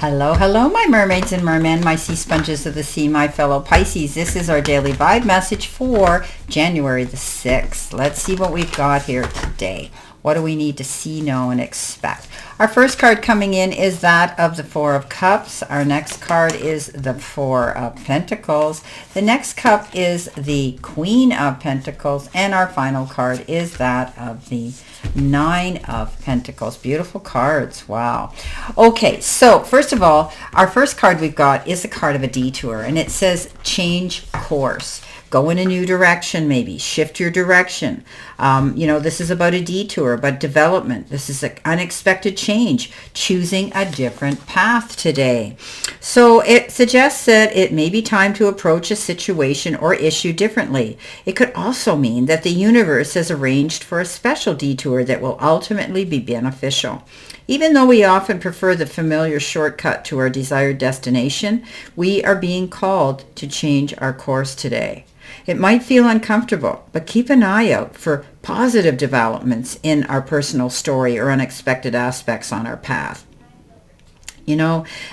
Hello, hello, my mermaids and mermen, my sea sponges of the sea, my fellow Pisces. This is our daily vibe message for January the 6th. Let's see what we've got here today. What do we need to see, know, and expect? Our first card coming in is that of the Four of Cups. Our next card is the Four of Pentacles. The next cup is the Queen of Pentacles. And our final card is that of the Nine of Pentacles. Beautiful cards. Wow. Okay, so first of all, our first card we've got is the card of a detour, and it says change course. Go in a new direction, maybe. Shift your direction. This is about a detour, about development. This is an unexpected change, choosing a different path today. So it suggests that it may be time to approach a situation or issue differently. It could also mean that the universe has arranged for a special detour that will ultimately be beneficial. Even though we often prefer the familiar shortcut to our desired destination, we are being called to change our course today. It might feel uncomfortable, but keep an eye out for positive developments in our personal story or unexpected aspects on our path.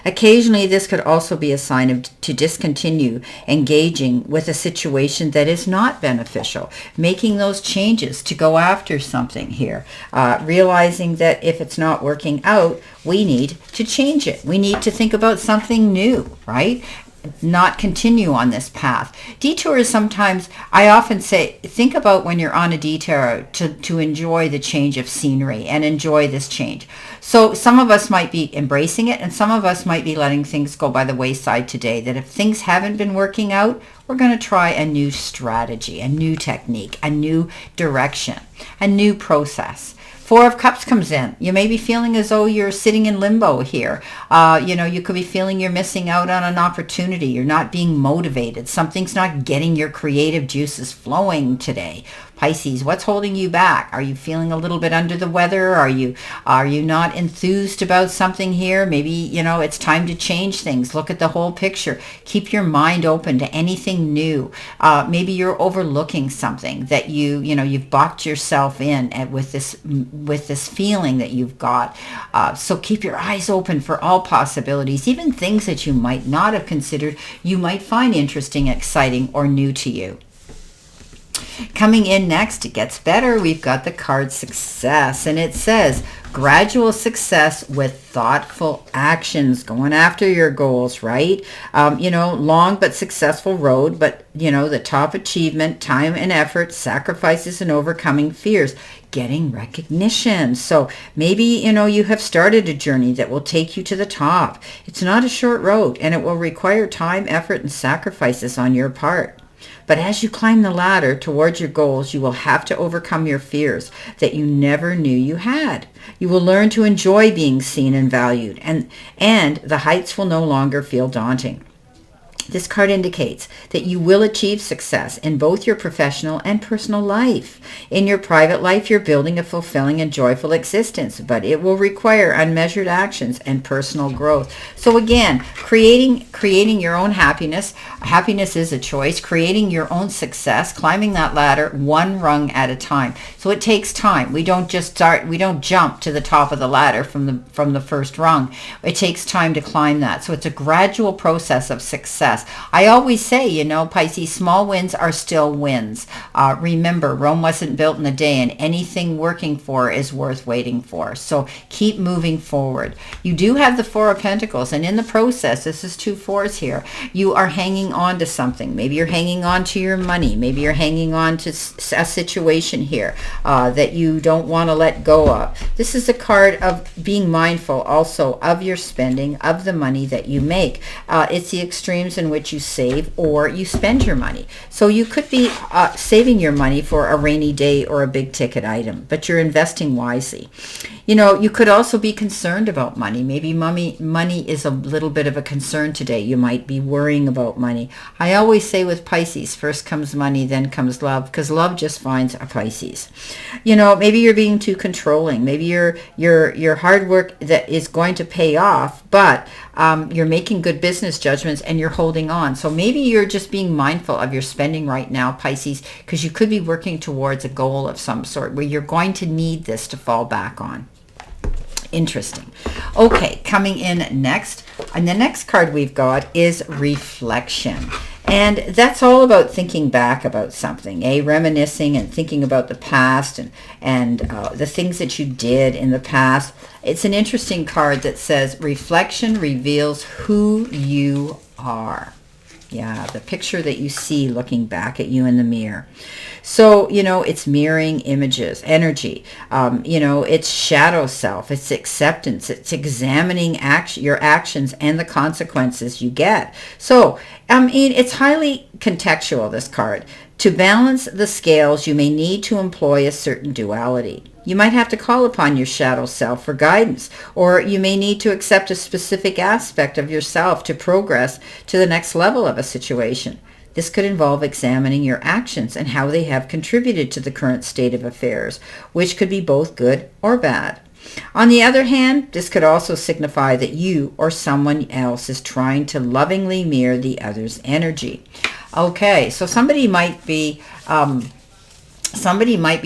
Occasionally this could also be a sign to discontinue engaging with a situation that is not beneficial, making those changes to go after something here, realizing that if it's not working out, we need to change it. We need to think about something new, right? Not continue on this path. Detours sometimes, I often say, think about when you're on a detour to enjoy the change of scenery and enjoy this change. So some of us might be embracing it and some of us might be letting things go by the wayside today, that if things haven't been working out, we're going to try a new strategy, a new technique, a new direction, a new process. Four of Cups comes in. You may be feeling as though you're sitting in limbo here. You could be feeling you're missing out on an opportunity. You're not being motivated. Something's not getting your creative juices flowing today. Pisces, what's holding you back? Are you feeling a little bit under the weather? Are you not enthused about something here? Maybe, it's time to change things. Look at the whole picture. Keep your mind open to anything new. Maybe you're overlooking something that you've boxed yourself in with this feeling that you've got. So keep your eyes open for all possibilities, even things that you might not have considered, you might find interesting, exciting, or new to you. Coming in next, it gets better. We've got the card Success, and it says gradual success with thoughtful actions, going after your goals, right? Long but successful road, but the top achievement, time and effort, sacrifices and overcoming fears, getting recognition. So maybe, you have started a journey that will take you to the top. It's not a short road, and it will require time, effort, and sacrifices on your part. But as you climb the ladder towards your goals, you will have to overcome your fears that you never knew you had. You will learn to enjoy being seen and valued, and the heights will no longer feel daunting. This card indicates that you will achieve success in both your professional and personal life. In your private life, you're building a fulfilling and joyful existence, but it will require unmeasured actions and personal growth. So again, creating your own happiness. Happiness is a choice. Creating your own success, climbing that ladder one rung at a time. So it takes time. We don't jump to the top of the ladder from the first rung. It takes time to climb that. So it's a gradual process of success. I always say, Pisces, small wins are still wins. Remember, Rome wasn't built in a day, and anything working for is worth waiting for. So keep moving forward. You do have the Four of Pentacles, and in the process, this is two fours here, you are hanging on to something. Maybe you're hanging on to your money. Maybe you're hanging on to a situation here that you don't want to let go of. This is a card of being mindful also of your spending, of the money that you make. It's the extremes in which you save or you spend your money. So you could be saving your money for a rainy day or a big ticket item, but you're investing wisely. You could also be concerned about money. Maybe money is a little bit of a concern today. You might be worrying about money. I always say with Pisces, first comes money, then comes love, because love just finds a Pisces. Maybe you're being too controlling. Maybe your hard work that is going to pay off, but you're making good business judgments and you're holding on. So maybe you're just being mindful of your spending right now, Pisces, because you could be working towards a goal of some sort where you're going to need this to fall back on. Interesting. Okay, coming in next, and the next card we've got is reflection. And that's all about thinking back about something, reminiscing and thinking about the past and the things that you did in the past. It's an interesting card that says reflection reveals who you are. Yeah, the picture that you see looking back at you in the mirror. So, it's mirroring images, energy. It's shadow self. It's acceptance. It's examining your actions and the consequences you get. So, it's highly contextual, this card. To balance the scales, you may need to employ a certain duality. You might have to call upon your shadow self for guidance, or you may need to accept a specific aspect of yourself to progress to the next level of a situation. This could involve examining your actions and how they have contributed to the current state of affairs, which could be both good or bad. On the other hand, this could also signify that you or someone else is trying to lovingly mirror the other's energy. Okay, so somebody might be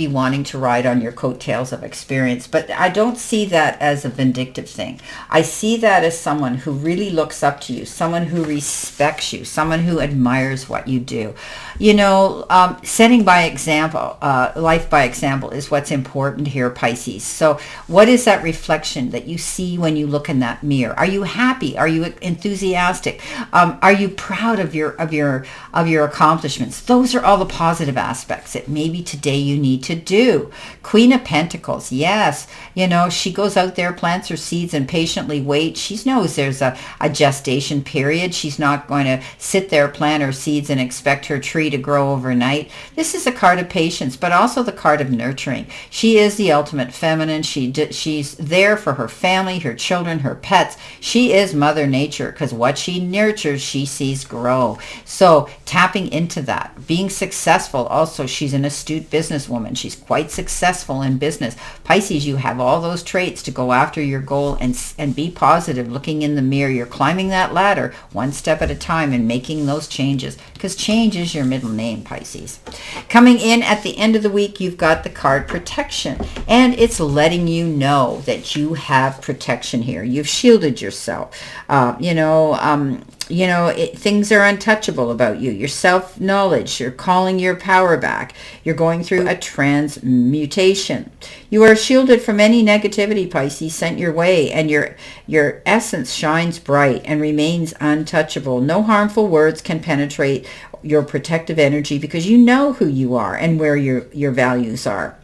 wanting to ride on your coattails of experience, but I don't see that as a vindictive thing. I see that as someone who really looks up to you, someone who respects you, someone who admires what you do. Setting by example, life by example is what's important here, Pisces. So what is that reflection that you see when you look in that mirror? Are you happy? Are you enthusiastic? Are you proud of your accomplishments? Those are all the positive aspects that maybe today you need to do. Queen of Pentacles, yes. She goes out there, plants her seeds, and patiently waits. She knows there's a gestation period. She's not going to sit there, plant her seeds, and expect her tree to grow overnight. This is a card of patience, but also the card of nurturing. She is the ultimate feminine. She's there for her family, her children, her pets. She is Mother Nature, because what she nurtures, she sees grow. So tapping into that, being successful. Also, she's an astute businesswoman. She's quite successful in business. Pisces, you have all those traits to go after your goal and be positive, looking in the mirror. You're climbing that ladder one step at a time and making those changes, because change is your middle name, Pisces. Coming in at the end of the week, you've got the card protection, and it's letting you know that you have protection here. You've shielded yourself. Things are untouchable about you. Your self-knowledge, you're calling your power back. You're going through a transmutation. You are shielded from any negativity, Pisces, sent your way, and your essence shines bright and remains untouchable. No harmful words can penetrate your protective energy, because you know who you are and where your values are.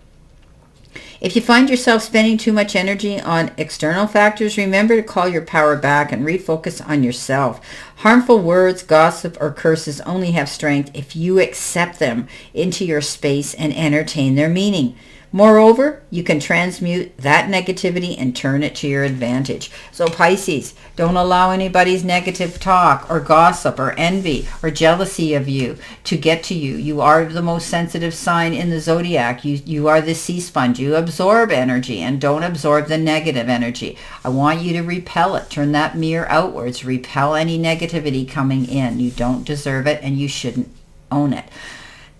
If you find yourself spending too much energy on external factors, remember to call your power back and refocus on yourself. Harmful words, gossip, or curses only have strength if you accept them into your space and entertain their meaning. Moreover, you can transmute that negativity and turn it to your advantage. So Pisces, don't allow anybody's negative talk or gossip or envy or jealousy of you to get to you. You are the most sensitive sign in the zodiac. You are the sea sponge. You absorb energy, and don't absorb the negative energy. I want you to repel it. Turn that mirror outwards. Repel any negativity coming in. You don't deserve it, and you shouldn't own it.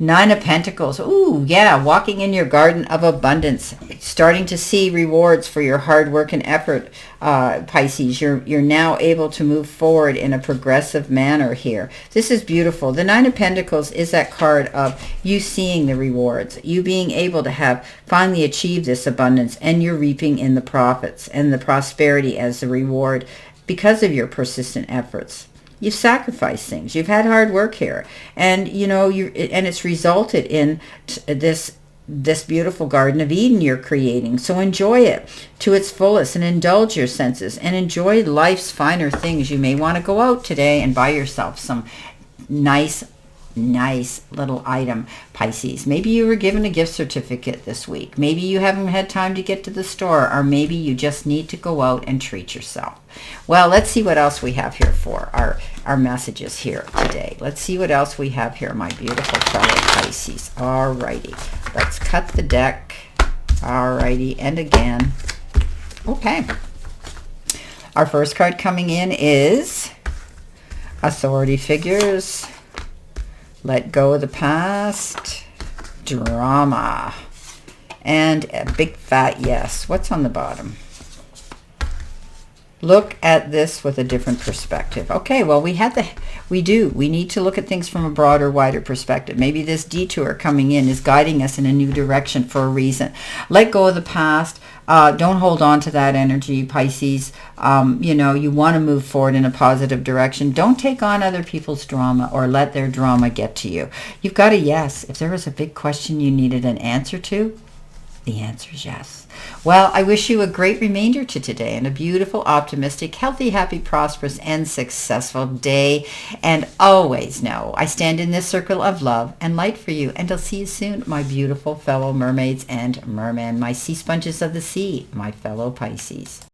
Nine of Pentacles. Ooh, yeah, walking in your garden of abundance, starting to see rewards for your hard work and effort, Pisces. You're now able to move forward in a progressive manner here. This is beautiful. The Nine of Pentacles is that card of you seeing the rewards, you being able to have finally achieved this abundance, and you're reaping in the profits and the prosperity as the reward because of your persistent efforts. You've sacrificed things. You've had hard work here, and and it's resulted in this beautiful Garden of Eden you're creating. So enjoy it to its fullest and indulge your senses and enjoy life's finer things. You may want to go out today and buy yourself some nice little item, Pisces. Maybe you were given a gift certificate this week. Maybe you haven't had time to get to the store, or maybe you just need to go out and treat yourself. Well, let's see what else we have here for our messages here today. Let's see what else we have here, my beautiful fellow Pisces. All righty. Let's cut the deck. All righty. And again. Okay. Our first card coming in is Authority Figures. Let go of the past. Drama. And a big fat yes. What's on the bottom? Look at this with a different perspective. Okay, well, we need to look at things from a broader, wider perspective. Maybe this detour coming in is guiding us in a new direction for a reason. Let go of the past. Don't hold on to that energy, Pisces. You want to move forward in a positive direction. Don't take on other people's drama or let their drama get to you. You've got a yes. If there was a big question you needed an answer to, the answer is yes. Well, I wish you a great remainder to today and a beautiful, optimistic, healthy, happy, prosperous, and successful day. And always know I stand in this circle of love and light for you. And I'll see you soon, my beautiful fellow mermaids and mermen, my sea sponges of the sea, my fellow Pisces.